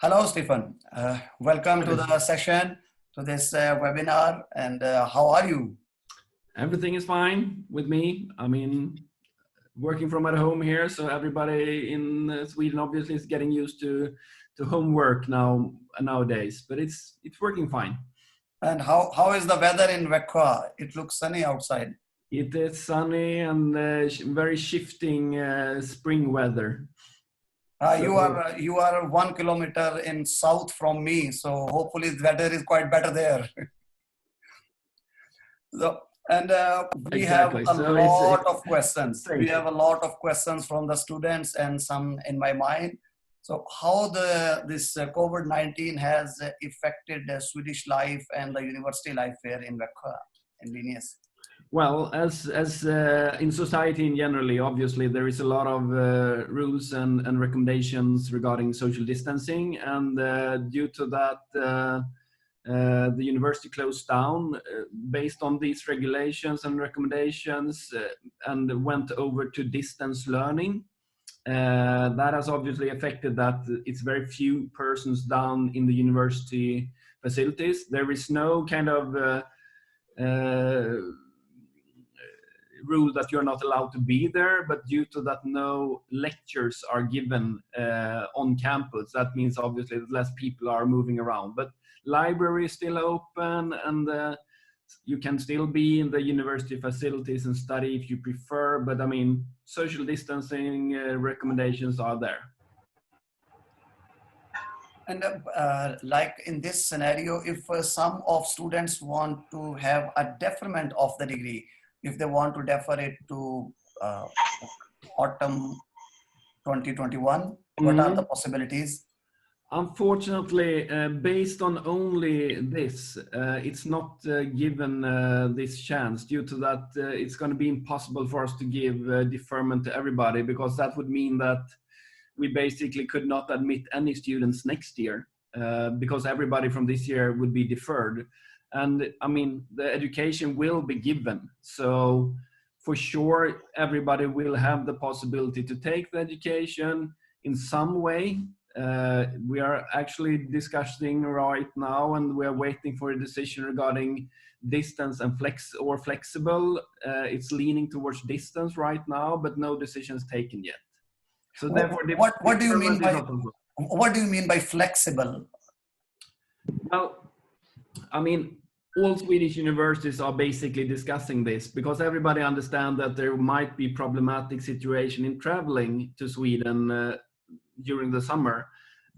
Hello, Stefan. Welcome to the session, to this webinar. And how are you? Everything is fine with me. I mean, working from at home here, so everybody in Sweden obviously is getting used to homework nowadays. But it's working fine. And how is the weather in Växjö? It looks sunny outside. It is sunny and very shifting spring weather. You are 1 kilometer in south from me, so hopefully the weather is quite better there. We have a lot of questions. We have a lot of questions from the students and some in my mind. So how this COVID-19 has affected the Swedish life and the university life here in Växjö, in Linnaeus? Well, as in society in generally, obviously there is a lot of rules and recommendations regarding social distancing, and due to that, the university closed down based on these regulations and recommendations, and went over to distance learning. That has obviously affected that it's very few persons down in the university facilities. There is no kind of rule that you're not allowed to be there, but due to that no lectures are given on campus, that means obviously less people are moving around. But library is still open, and you can still be in the university facilities and study if you prefer, but I mean, social distancing recommendations are there. And like in this scenario, if some of students want to have a deferment of the degree, if they want to defer it to autumn 2021, what are the possibilities? Unfortunately, based on only this, it's not given this chance. Due to that, it's going to be impossible for us to give deferment to everybody, because that would mean that we basically could not admit any students next year, because everybody from this year would be deferred. And I mean, the education will be given. So for sure, everybody will have the possibility to take the education in some way. We are actually discussing right now, and we are waiting for a decision regarding distance and flexible. It's leaning towards distance right now, but no decisions taken yet. So therefore, what do you mean by flexible? Well, I mean, all Swedish universities are basically discussing this, because everybody understands that there might be problematic situation in traveling to Sweden during the summer.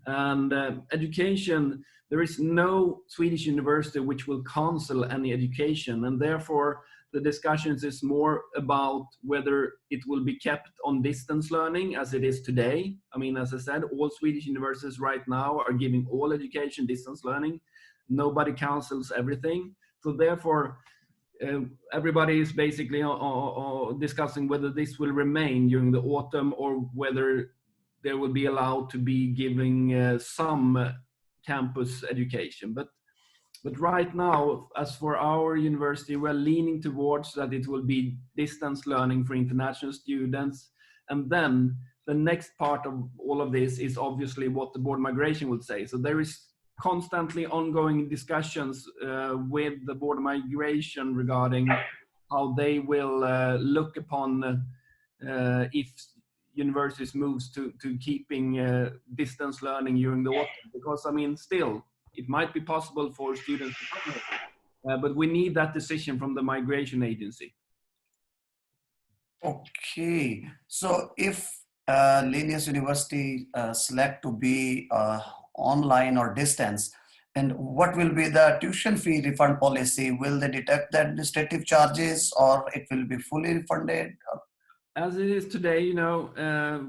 And education, there is no Swedish university which will cancel any education, and therefore the discussions is more about whether it will be kept on distance learning as it is today. I mean, as I said, all Swedish universities right now are giving all education distance learning. Nobody cancels everything. So therefore, everybody is basically discussing whether this will remain during the autumn, or whether they will be allowed to be giving some campus education. But right now, as for our university, we're leaning towards that it will be distance learning for international students. And then the next part of all of this is obviously what the board migration would say. So there is constantly ongoing discussions with the board of migration regarding how they will look upon if universities moves to keeping distance learning during the autumn. Because I mean, still, it might be possible for students to come here, but we need that decision from the migration agency. Okay, so if Linnaeus University select to be online or distance, and what will be the tuition fee refund policy? Will they deduct the administrative charges, or it will be fully refunded? As it is today, you know,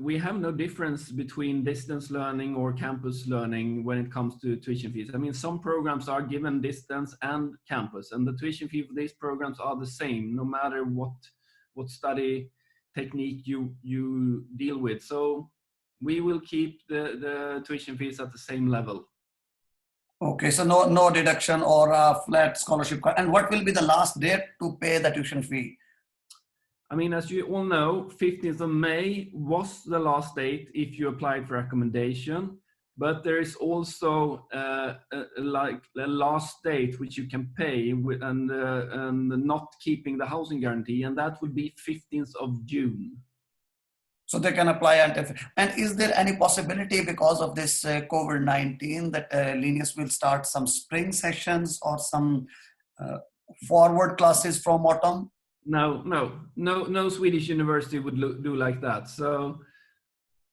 we have no difference between distance learning or campus learning when it comes to tuition fees. I mean, some programs are given distance and campus, and the tuition fee for these programs are the same, no matter what study technique you deal with. So we will keep the tuition fees at the same level. Okay, so no deduction or a flat scholarship. And what will be the last date to pay the tuition fee? I mean, as you all know, 15th of May was the last date if you applied for accommodation, but there is also like the last date which you can pay with, and not keeping the housing guarantee, and that would be 15th of June. So they can apply and is there any possibility because of this COVID-19 that Linnaeus will start some spring sessions or some forward classes from autumn? No Swedish university would do like that. So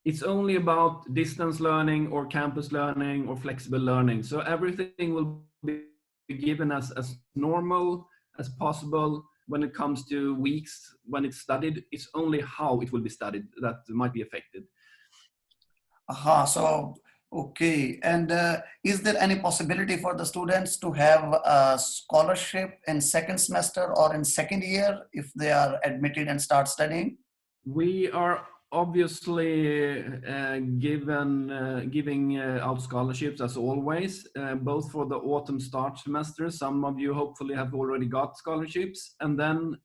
it's only about distance learning or campus learning or flexible learning. So everything will be given as normal as possible when it comes to weeks when it's studied. It's only how it will be studied that might be affected. So, okay. And is there any possibility for the students to have a scholarship in second semester or in second year if they are admitted and start studying? We are obviously giving out scholarships as always, both for the autumn start semester. Some of you hopefully have already got scholarships, and then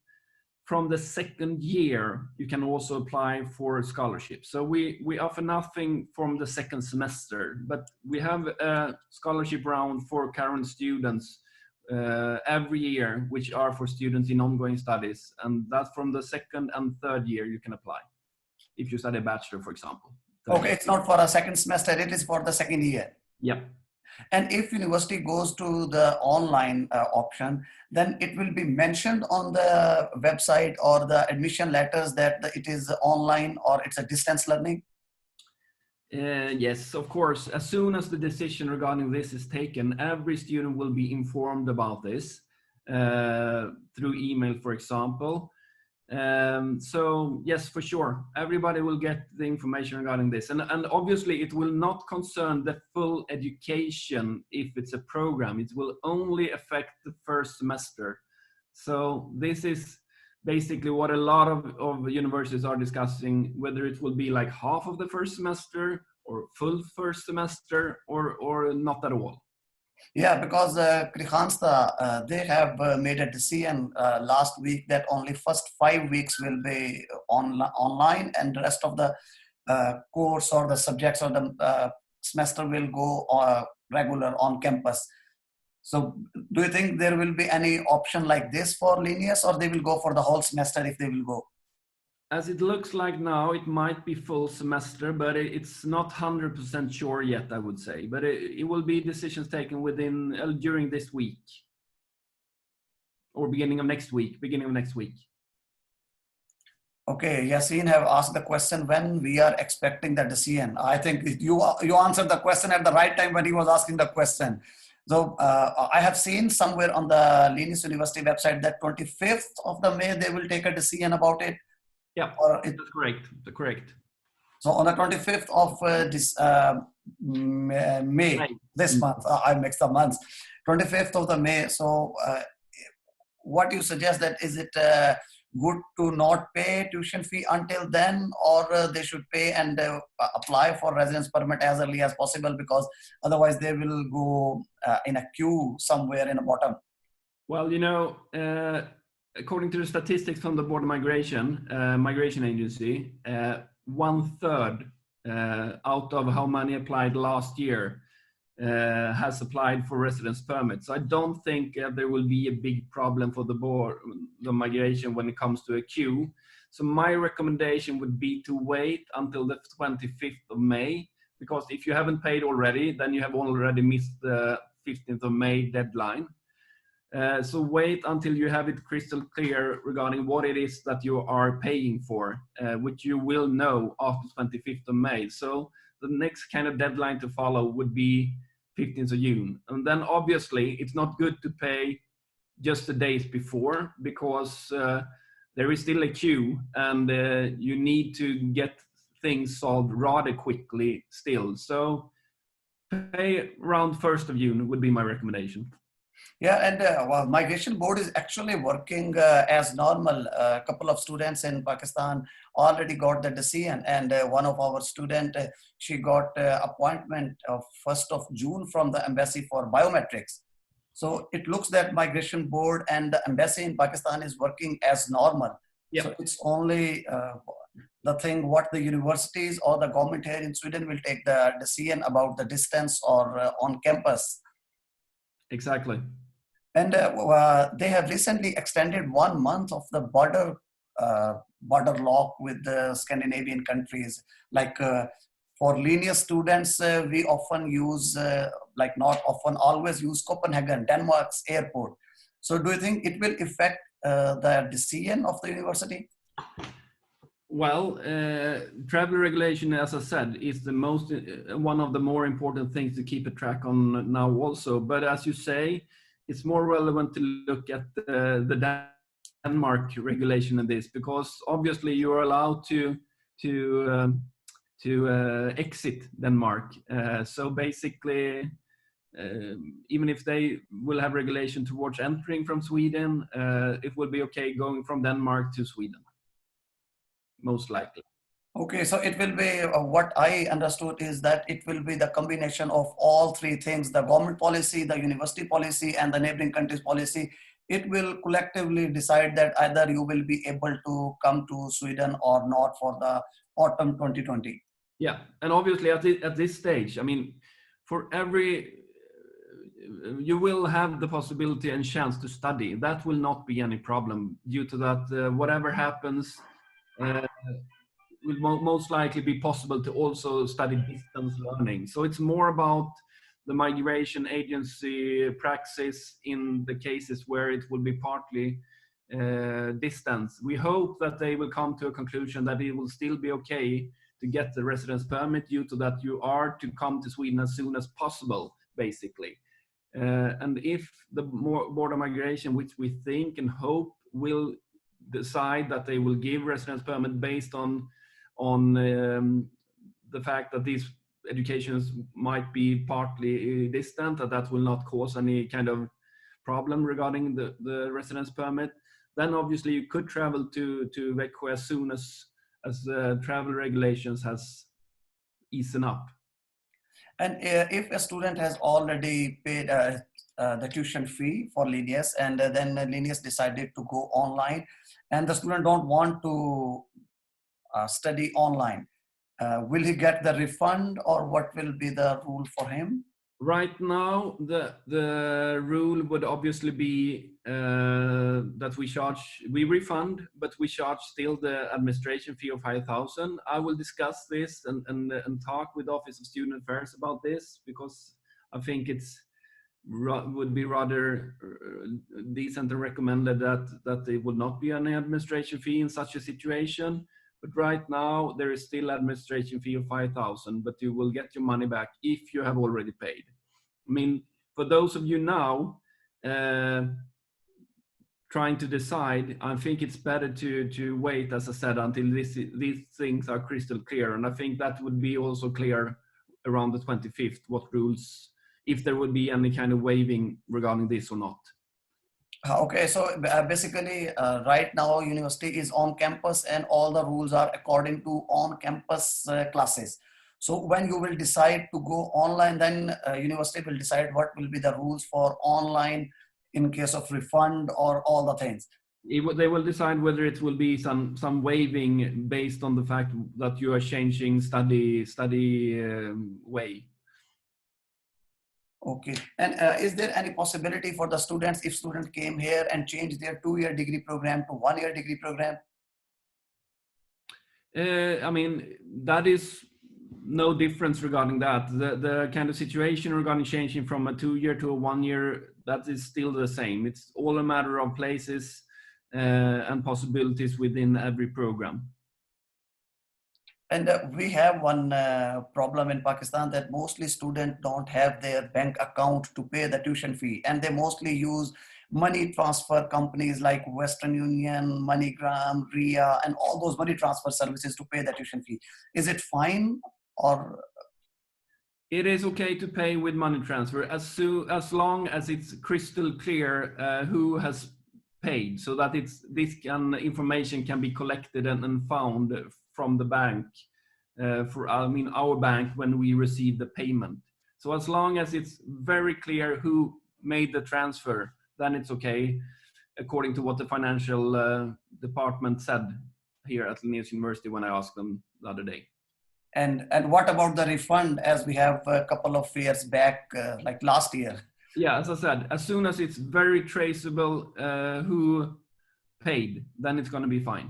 from the second year you can also apply for scholarships. So we offer nothing from the second semester, but we have a scholarship round for current students every year, which are for students in ongoing studies, and that's from the second and third year you can apply if you study a bachelor, for example. Okay, it's not for a second semester, it is for the second year. Yeah. And if university goes to the online option, then it will be mentioned on the website or the admission letters that it is online or it's a distance learning? Yes, of course. As soon as the decision regarding this is taken, every student will be informed about this through email, for example. So yes, for sure, everybody will get the information regarding this, and obviously it will not concern the full education if it's a program. It will only affect the first semester. So this is basically what a lot of universities are discussing, whether it will be like half of the first semester or full first semester or not at all. Yeah, because Kristianstad, they have made a decision last week that only first 5 weeks will be online, and the rest of the course or the subjects or the semester will go regular on campus. So do you think there will be any option like this for Linnaeus, or they will go for the whole semester if they will go? As it looks like now, it might be full semester, but it's not 100% sure yet, I would say. But it will be decisions taken during this week or beginning of next week. Okay, Yasin have asked the question when we are expecting the decision. I think you answered the question at the right time when he was asking the question. So I have seen somewhere on the Linnaeus University website that 25th of the May, they will take a decision about it. Yeah, that's correct. Correct. So on the 25th of May, this month, I mixed the months, 25th of the May. So what you suggest, that is it good to not pay tuition fee until then, or they should pay and apply for residence permit as early as possible, because otherwise they will go in a queue somewhere in the bottom? Well, according to the statistics from the Board of Migration Agency, 1/3 out of how many applied last year has applied for residence permits. So I don't think there will be a big problem for the migration when it comes to a queue. So my recommendation would be to wait until the 25th of May, because if you haven't paid already, then you have already missed the 15th of May deadline. So wait until you have it crystal clear regarding what it is that you are paying for, which you will know after 25th of May. So the next kind of deadline to follow would be 15th of June. And then obviously it's not good to pay just the days before, because there is still a queue, and you need to get things solved rather quickly still. So pay around 1st of June would be my recommendation. Yeah, and well, Migration Board is actually working as normal. A couple of students in Pakistan already got the decision, and one of our students, she got appointment of 1st of June from the embassy for biometrics. So it looks that Migration Board and the embassy in Pakistan is working as normal. Yeah. So it's only the thing what the universities or the government here in Sweden will take the decision about the distance or on campus. Exactly. And they have recently extended 1 month of the border lock with the Scandinavian countries. Like for Linnaeus students, we often use, like not often, always use Copenhagen, Denmark's airport. So do you think it will affect the decision of the university? Well, travel regulation, as I said, is the most one of the more important things to keep a track on now also. But as you say, it's more relevant to look at the Denmark regulation in this, because obviously you are allowed to exit Denmark. So basically, even if they will have regulation towards entering from Sweden, it will be okay going from Denmark to Sweden, most likely. Okay, so it will be what I understood is that it will be the combination of all three things: the government policy, the university policy, and the neighboring countries' policy. It will collectively decide that either you will be able to come to Sweden or not for the autumn 2020. Yeah, and obviously at this stage, I mean, for every you will have the possibility and chance to study. That will not be any problem due to that. Whatever happens, will most likely be possible to also study distance learning. So it's more about the migration agency praxis in the cases where it will be partly distance. We hope that they will come to a conclusion that it will still be okay to get the residence permit due to that you are to come to Sweden as soon as possible, basically. And if the Board of Migration, which we think and hope will decide that they will give residence permit based on the fact that these educations might be partly distant, that will not cause any kind of problem regarding the residence permit, then obviously you could travel to Växjö as soon as travel regulations has eased up. And if a student has already paid the tuition fee for Linnaeus, and then Linnaeus decided to go online, and the student don't want to study online, will he get the refund, or what will be the rule for him? Right now, the rule would obviously be that we refund, but we charge still the administration fee of 5,000. I will discuss this and talk with the Office of Student Affairs about this, because I think would be rather decent and recommended that there would not be any administration fee in such a situation. But right now, there is still administration fee of 5,000, but you will get your money back if you have already paid. I mean, for those of you now trying to decide, I think it's better to wait, as I said, until these things are crystal clear. And I think that would be also clear around the 25th, what rules, if there would be any kind of waiving regarding this or not. Okay, so basically right now university is on campus and all the rules are according to on-campus classes. So when you will decide to go online, then university will decide what will be the rules for online in case of refund or all the things. They will decide whether it will be some waiving based on the fact that you are changing study way. Okay, and is there any possibility for the students, if students came here and changed their 2-year degree program to 1-year degree program? I mean, that is no difference regarding that. The kind of situation regarding changing from a 2-year to a 1-year, that is still the same. It's all a matter of places and possibilities within every program. And we have one problem in Pakistan, that mostly students don't have their bank account to pay the tuition fee, and they mostly use money transfer companies like Western Union, MoneyGram, RIA, and all those money transfer services to pay the tuition fee. Is it fine, or? It is okay to pay with money transfer as long as it's crystal clear who has paid, so that this information can be collected and found from the bank our bank when we receive the payment. So as long as it's very clear who made the transfer, then it's okay. according to what the financial department said here at Linnaeus University when I asked them the other day. And what about the refund, as we have a couple of years back, like last year? Yeah, as I said, as soon as it's very traceable who paid, then it's going to be fine.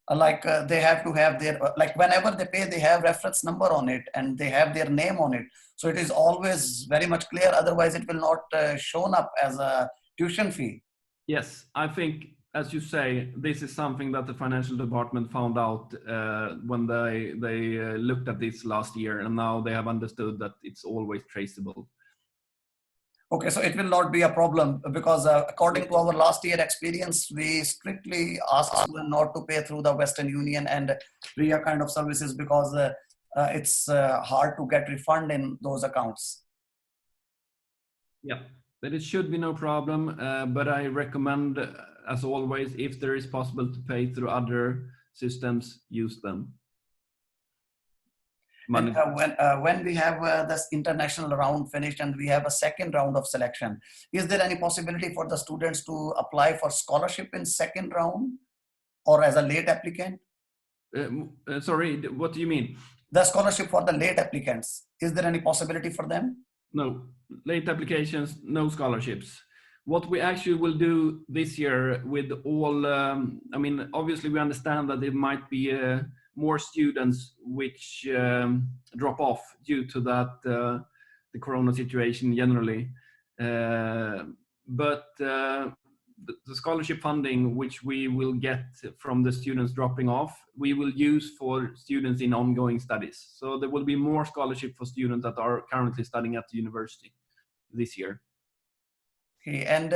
They have to have their, like whenever they pay, they have reference number on it and they have their name on it. So it is always very much clear. Otherwise, it will not shown up as a tuition fee. Yes, I think, as you say, this is something that the financial department found out when they looked at this last year, and now they have understood that it's always traceable. Okay, so it will not be a problem because according to our last year experience, we strictly asked students not to pay through the Western Union and RIA kind of services because it's hard to get refund in those accounts. Yeah, but it should be no problem. But I recommend, as always, if there is possible to pay through other systems, use them. And, when we have this international round finished and we have a second round of selection, is there any possibility for the students to apply for scholarship in second round or as a late applicant? Sorry, what do you mean? The scholarship for the late applicants, is there any possibility for them? No, late applications, no scholarships. What we actually will do this year with all, I mean, obviously we understand that there might be more students which drop off due to that, the corona situation generally. But the scholarship funding which we will get from the students dropping off, we will use for students in ongoing studies. So there will be more scholarship for students that are currently studying at the university this year. Okay, and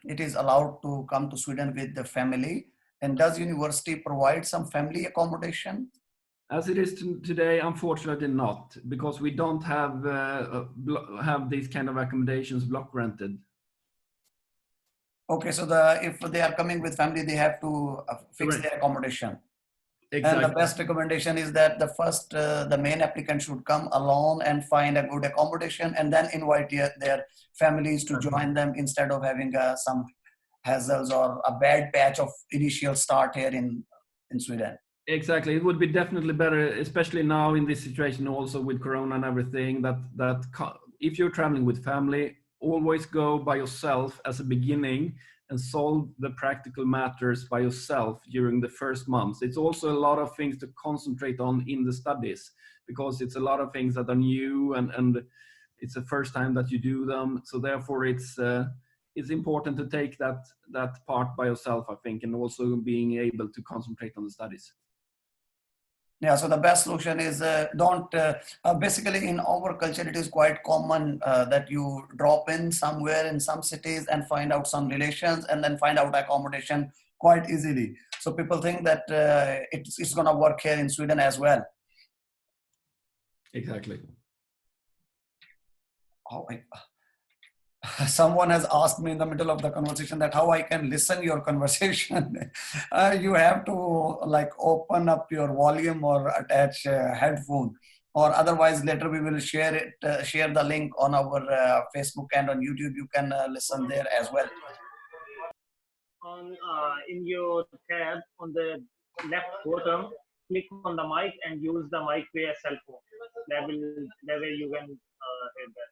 it is allowed to come to Sweden with the family. And does university provide some family accommodation? As it is today, unfortunately not, because we don't have these kind of accommodations block rented. Okay, so if they are coming with family, they have to fix their accommodation. Exactly. And the best recommendation is that the main applicant should come alone and find a good accommodation and then invite their families to join them instead of having some hassles or a bad patch of initial start here in Sweden. Exactly. It would be definitely better, especially now in this situation also with Corona and everything, that if you're traveling with family, always go by yourself as a beginning and solve the practical matters by yourself during the first months. It's also a lot of things to concentrate on in the studies because it's a lot of things that are new and it's the first time that you do them. So therefore it's important to take that part by yourself, I think, and also being able to concentrate on the studies. Yeah, so the best solution is basically in our culture, it is quite common that you drop in somewhere in some cities and find out some relations and then find out accommodation quite easily. So people think that it's going to work here in Sweden as well. Exactly. Someone has asked me in the middle of the conversation that how I can listen your conversation. You have to like open up your volume or attach a headphone, or otherwise later we will share the link on our Facebook and on YouTube. You can listen there as well. In your tab on the left bottom, click on the mic and use the mic via cell phone. That way you can hear that.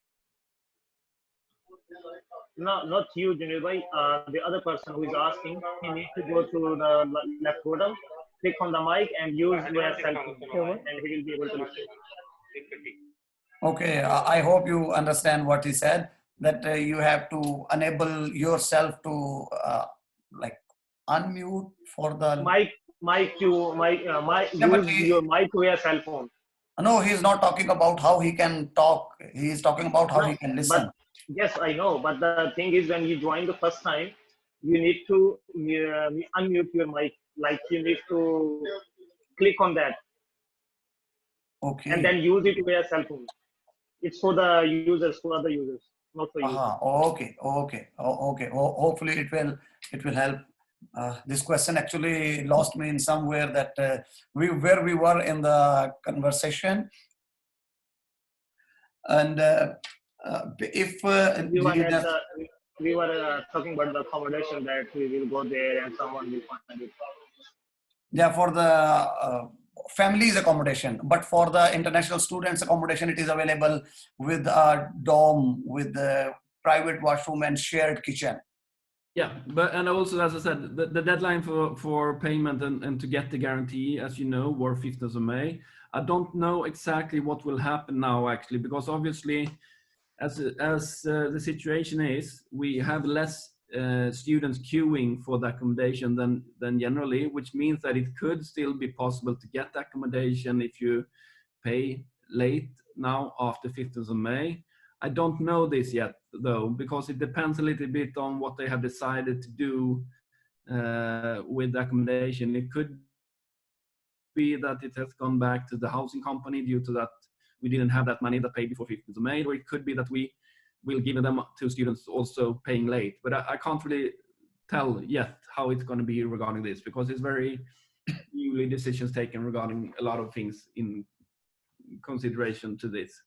No, not you, Junilbhai. The other person who is asking, he needs to go to the left bottom, click on the mic and use your cell phone, and he will be able to listen. Okay, I hope you understand what he said, that you have to enable yourself to like unmute for the use your mic to your cell phone. No, he's not talking about how he can talk. He is talking about how he can listen. Yes, I know. But the thing is, when you join the first time, you need to unmute your mic. Like you need to click on that. Okay. And then use it with your cell phone. It's for the users, for other users, not for you. Okay. Hopefully it will help. This question actually lost me in somewhere that where we were in the conversation. And if we were talking about the accommodation that we will go there and someone will find it. Yeah, for the families accommodation, but for the international students accommodation, it is available with a dorm, with the private washroom and shared kitchen. Yeah, and also, as I said, the deadline for payment and to get the guarantee, as you know, were 15th of May. I don't know exactly what will happen now, actually, because obviously, as the situation is, we have less students queuing for the accommodation than generally, which means that it could still be possible to get accommodation if you pay late now after 15th of May. I don't know this yet, though, because it depends a little bit on what they have decided to do with the accommodation. It could be that it has gone back to the housing company due to that we didn't have that money that paid before 15th of May, or it could be that we will give them to students also paying late. But I can't really tell yet how it's going to be regarding this, because it's very newly decisions taken regarding a lot of things in consideration to this.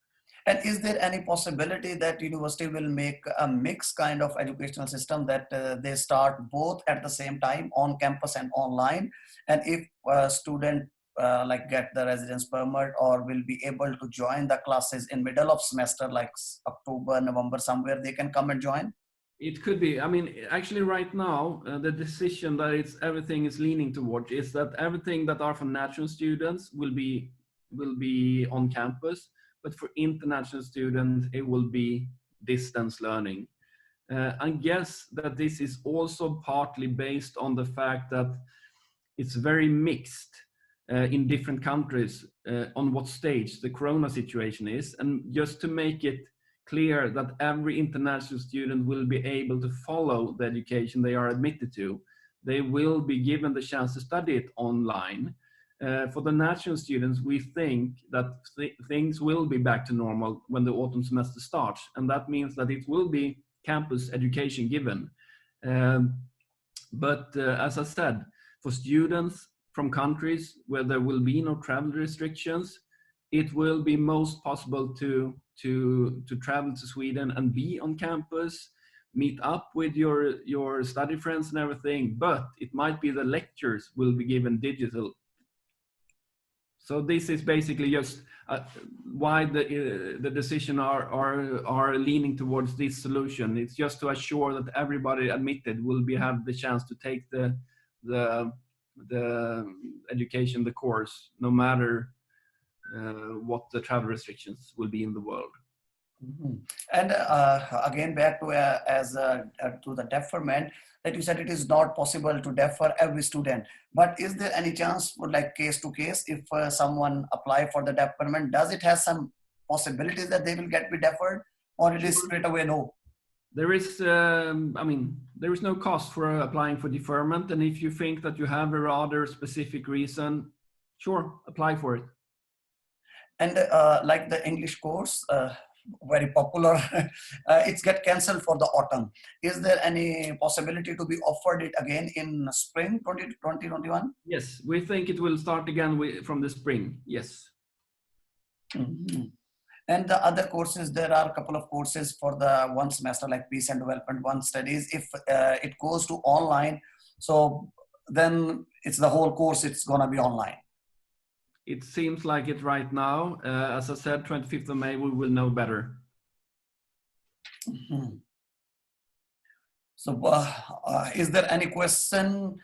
And is there any possibility that university will make a mixed kind of educational system, that they start both at the same time on campus and online? And if a student like get the residence permit or will be able to join the classes in middle of semester, like October, November, somewhere they can come and join? It could be. I mean, actually right now, the decision that everything is leaning towards is that everything that are for national students will be on campus. But for international students, it will be distance learning. I guess that this is also partly based on the fact that it's very mixed in different countries on what stage the corona situation is. And just to make it clear that every international student will be able to follow the education they are admitted to, they will be given the chance to study it online. For the national students, we think that things will be back to normal when the autumn semester starts, and that means that it will be campus education given. But as I said, for students from countries where there will be no travel restrictions, it will be most possible to travel to Sweden and be on campus, meet up with your study friends and everything, but it might be the lectures will be given digital. So this is basically just why the decision are leaning towards this solution. It's just to assure that everybody admitted will have the chance to take the education, the course, no matter what the travel restrictions will be in the world. Mm-hmm. And again, back to to the deferment, that you said it is not possible to defer every student. But is there any chance for, like, case to case, if someone apply for the deferment, does it have some possibilities that they will be deferred, or it is straight away no? There is, I mean, there is no cost for applying for deferment, and if you think that you have a rather specific reason, sure, apply for it. And like the English course, very popular, it's get cancelled for the autumn. Is there any possibility to be offered it again in spring 2021? Yes, we think it will start again from the spring, yes. Mm-hmm. And the other courses, there are a couple of courses for the one semester, like Peace and Development 1 studies. If it goes to online, so then it's the whole course, it's gonna be online. It seems like it right now. As I said, 25th of May, we will know better. Mm-hmm. So is there any question?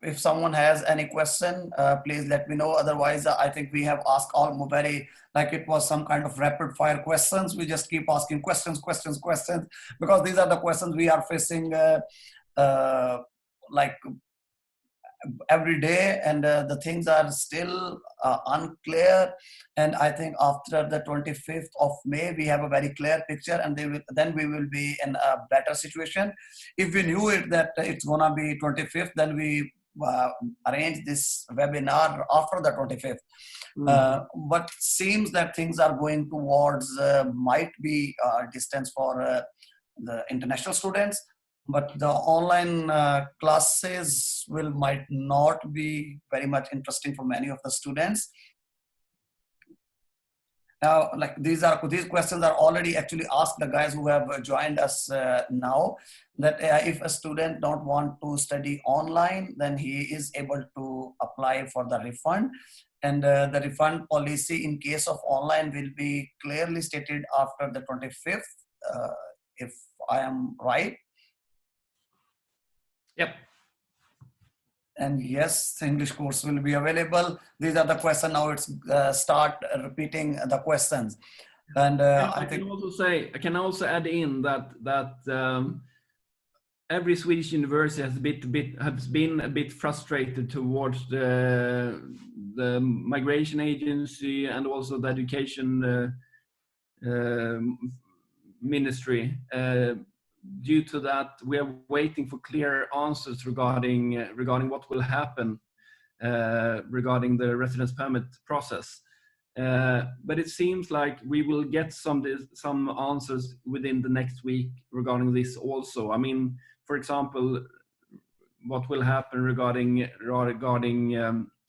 If someone has any question, please let me know. Otherwise, I think we have asked all very, like it was some kind of rapid fire questions. We just keep asking questions, because these are the questions we are facing like every day, and the things are still unclear. And I think after the 25th of May, we have a very clear picture, and then we will be in a better situation. If we knew it that it's gonna be 25th, then we arrange this webinar after the 25th. But seems that things are going towards might be distance for the international students. But the online classes might not be very much interesting for many of the students. Now, like these questions are already actually asked the guys who have joined us now. That if a student don't want to study online, then he is able to apply for the refund, and the refund policy in case of online will be clearly stated after the 25th, if I am right. Yep. And yes, the English course will be available. These are the questions. Now it's start repeating the questions. And I can also add in that every Swedish university has been a bit frustrated towards the migration agency and also the education ministry. Due to that, we are waiting for clear answers regarding what will happen regarding the residence permit process. But it seems like we will get some answers within the next week regarding this also. I mean, for example, what will happen regarding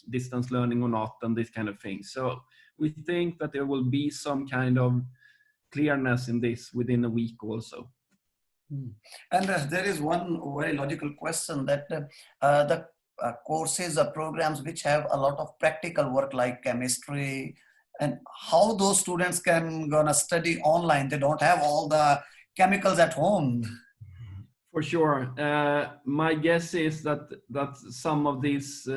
distance learning or not, and this kind of thing. So we think that there will be some kind of clearness in this within a week also. And there is one very logical question that the courses or programs which have a lot of practical work like chemistry, and how those students can gonna study online? They don't have all the chemicals at home. For sure. My guess is that some of these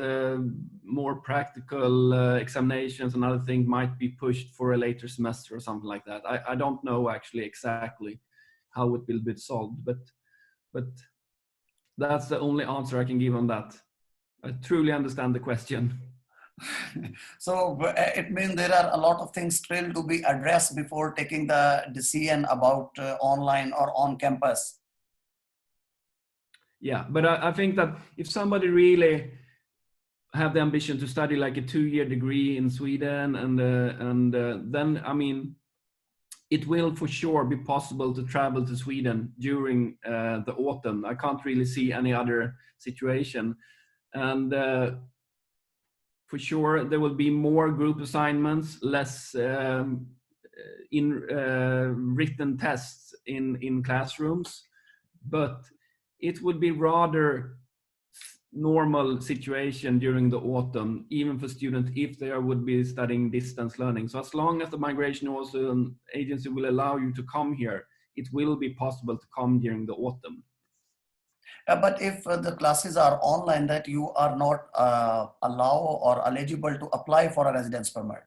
more practical examinations and other things might be pushed for a later semester or something like that. I don't know actually exactly how it will be solved, but that's the only answer I can give on that. I truly understand the question. So it means there are a lot of things still to be addressed before taking the decision about online or on campus. Yeah, but I think that if somebody really have the ambition to study like a 2-year degree in Sweden, and then, I mean, it will for sure be possible to travel to Sweden during the autumn. I can't really see any other situation. And for sure, there will be more group assignments, less written tests in classrooms, but it would be rather normal situation during the autumn, even for students if they would be studying distance learning. So as long as the migration also agency will allow you to come here, it will be possible to come during the autumn. But if the classes are online, that you are not allowed or eligible to apply for a residence permit.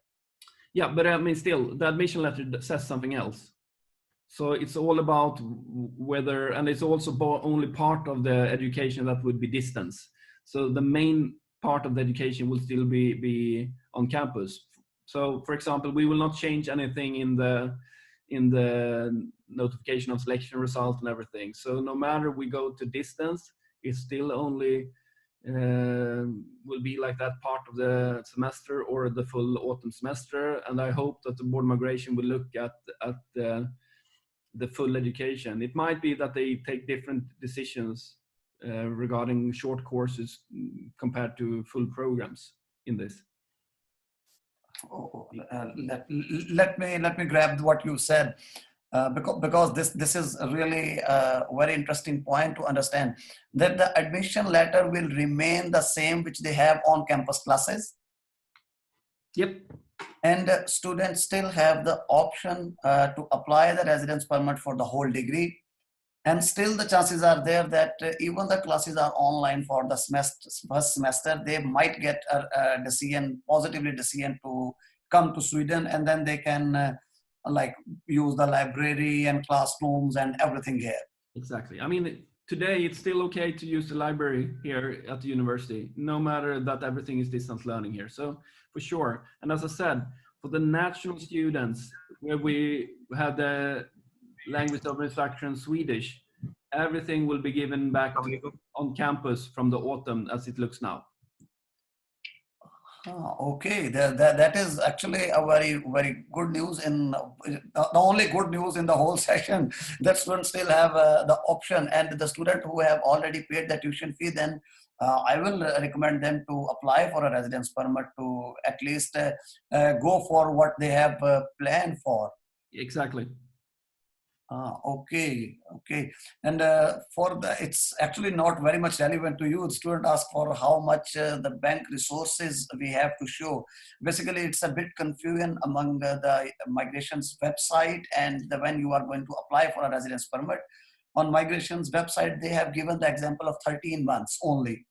Yeah, but I mean, still, the admission letter says something else. So it's all about whether, and it's also only part of the education that would be distance. So the main part of the education will still be on campus. So for example, we will not change anything in the notification of selection result and everything. So no matter we go to distance, it still only will be like that part of the semester or the full autumn semester. And I hope that the board of migration will look at the full education. It might be that they take different decisions regarding short courses compared to full programs in this. Let me grab what you said, because this is really a very interesting point to understand, that the admission letter will remain the same which they have on campus classes. Yep. And students still have the option to apply the residence permit for the whole degree. And still the chances are there that even the classes are online for the first semester, they might get a decision, positively decision to come to Sweden, and then they can like use the library and classrooms and everything here. Exactly. I mean, today it's still okay to use the library here at the university, no matter that everything is distance learning here. So for sure. And as I said, for the national students where we have the language of instruction Swedish, everything will be given back on campus from the autumn as it looks now. Okay, that is actually a very good news. In the only good news in the whole session, that students still have the option, and the student who have already paid the tuition fee, then I will recommend them to apply for a residence permit to at least go for what they have planned for. Exactly. Okay. And it's actually not very much relevant to you. The student asked for how much the bank resources we have to show. Basically, it's a bit confusion among the migration's website and when you are going to apply for a residence permit. On migration's website, they have given the example of 13 months only.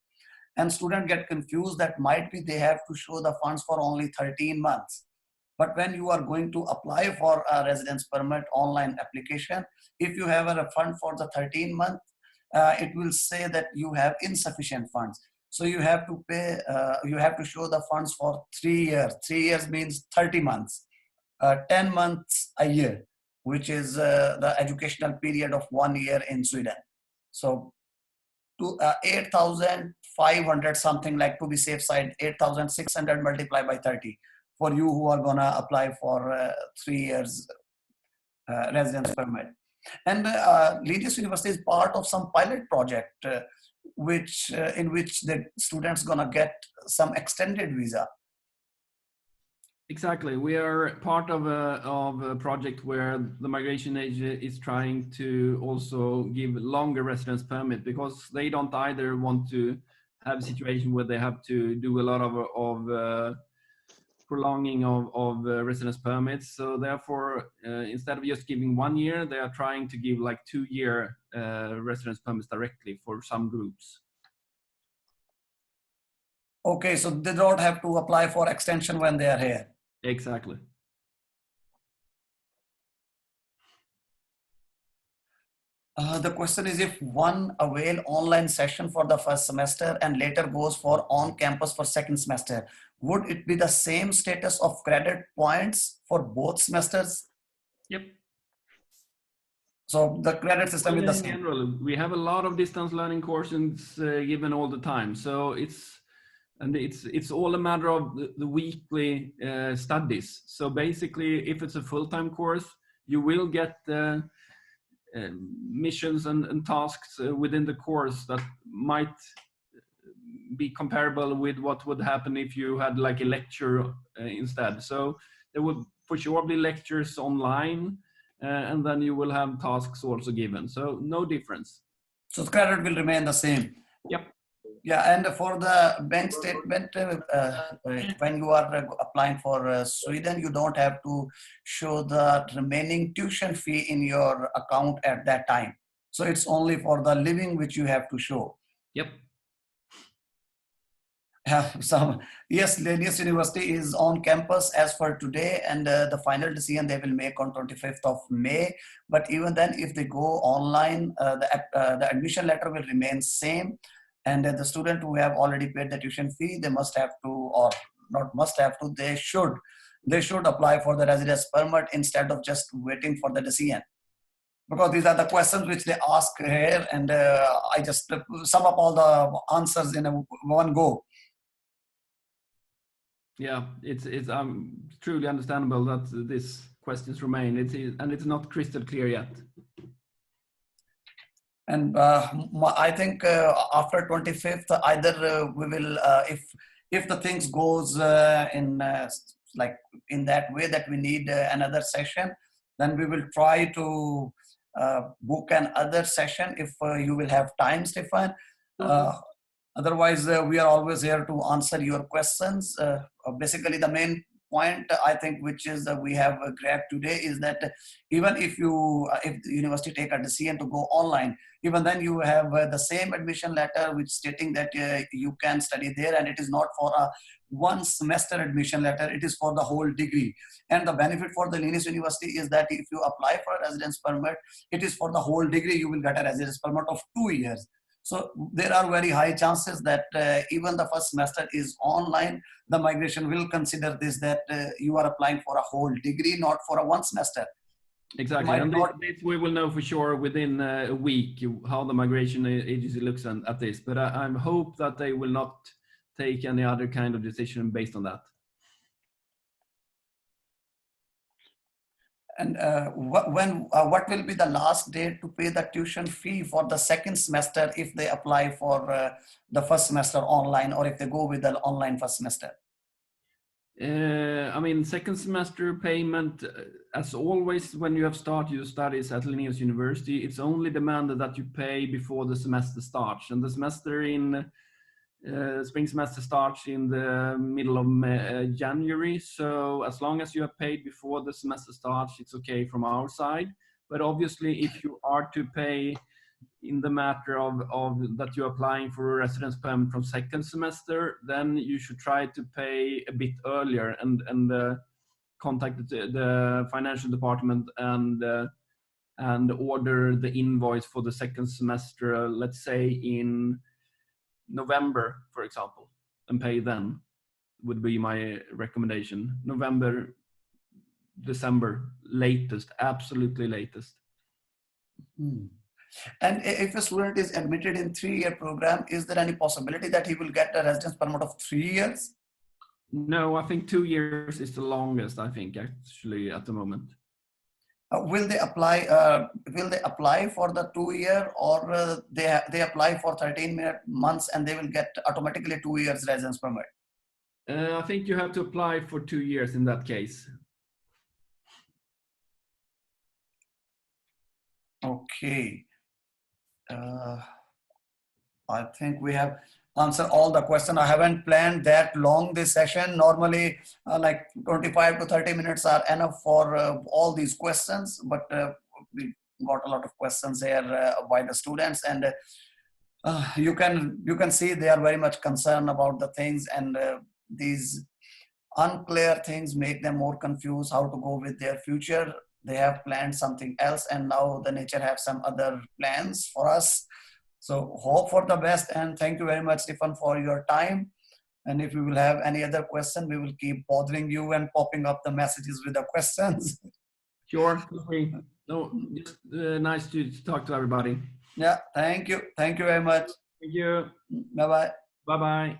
And students get confused that might be they have to show the funds for only 13 months. But when you are going to apply for a residence permit online application, if you have a refund for the 13 month, it will say that you have insufficient funds. So you have to pay, you have to show the funds for 3 years. 3 years means 30 months, 10 months a year, which is the educational period of 1 year in Sweden. So to 8,500 something, like to be safe side, 8,600 multiplied by 30 for you who are gonna apply for 3 years residence permit. And Linnaeus University is part of some pilot project in which the students gonna get some extended visa. Exactly. We are part of a project where the migration agency is trying to also give longer residence permit, because they don't either want to have a situation where they have to do a lot of prolonging of residence permits. So therefore, instead of just giving 1 year, they are trying to give like 2-year residence permits directly for some groups. Okay, so they don't have to apply for extension when they are here. Exactly. The question is, if one avail online session for the first semester and later goes for on campus for second semester, would it be the same status of credit points for both semesters? Yep. So the credit system is the same. In general, we have a lot of distance learning courses given all the time. So it's all a matter of the weekly studies. So basically, if it's a full-time course, you will get missions and tasks within the course that might be comparable with what would happen if you had like a lecture instead. So there would for sure be lectures online, and then you will have tasks also given. So no difference. So the credit will remain the same. Yep. Yeah, and for the bank statement, when you are applying for Sweden, you don't have to show the remaining tuition fee in your account at that time. So it's only for the living which you have to show. Yep. Yes, Linnaeus University is on campus as for today, and the final decision they will make on 25th of May. But even then, if they go online, the admission letter will remain same. And the student who have already paid the tuition fee, they must have to, or not must have to, they should apply for the residence permit instead of just waiting for the decision. Because these are the questions which they ask here, and I just sum up all the answers in one go. Yeah, it's truly understandable that these questions remain. It's not crystal clear yet. And I think after 25th, either we will, if the things goes in like in that way that we need another session, then we will try to book another session if you will have time, Stefan. Otherwise, we are always here to answer your questions. Basically, the main point I think which is we have grabbed today is that even if the university take a decision to go online, even then you have the same admission letter which stating that you can study there, and it is not for a one semester admission letter, it is for the whole degree. And the benefit for the Linnaeus University is that if you apply for a residence permit, it is for the whole degree, you will get a residence permit of 2 years. So there are very high chances that even the first semester is online, the migration will consider this, that you are applying for a whole degree, not for a one semester. Exactly, and this we will know for sure within a week how the migration agency looks at this. But I hope that they will not take any other kind of decision based on that. And what will be the last date to pay the tuition fee for the second semester if they apply for the first semester online, or if they go with the online first semester? I mean, second semester payment, as always, when you have started your studies at Linnaeus University, it's only demanded that you pay before the semester starts. And the semester in spring semester starts in the middle of January. So as long as you have paid before the semester starts, it's okay from our side. But obviously, if you are to pay in the matter of that you're applying for a residence permit from second semester, then you should try to pay a bit earlier and contact the financial department and order the invoice for the second semester, let's say in November, for example, and pay then, would be my recommendation. November, December, latest, absolutely latest. And if a student is admitted in 3-year program, is there any possibility that he will get a residence permit of 3 years? No, I think 2 years is the longest, I think, actually, at the moment. Will they apply for the 2-year, or they apply for 13 months and they will get automatically 2 years residence permit? I think you have to apply for 2 years in that case. Okay. I think we have answered all the questions. I haven't planned that long this session. Normally, like 25 to 30 minutes are enough for all these questions, but we got a lot of questions here by the students, and you can see they are very much concerned about the things, and these unclear things make them more confused how to go with their future. They have planned something else, and now the nature have some other plans for us. So hope for the best, and thank you very much, Stefan, for your time. And if we will have any other question, we will keep bothering you and popping up the messages with the questions. Sure. No, just nice to talk to everybody. Yeah, thank you. Thank you very much. Thank you. Bye-bye. Bye-bye.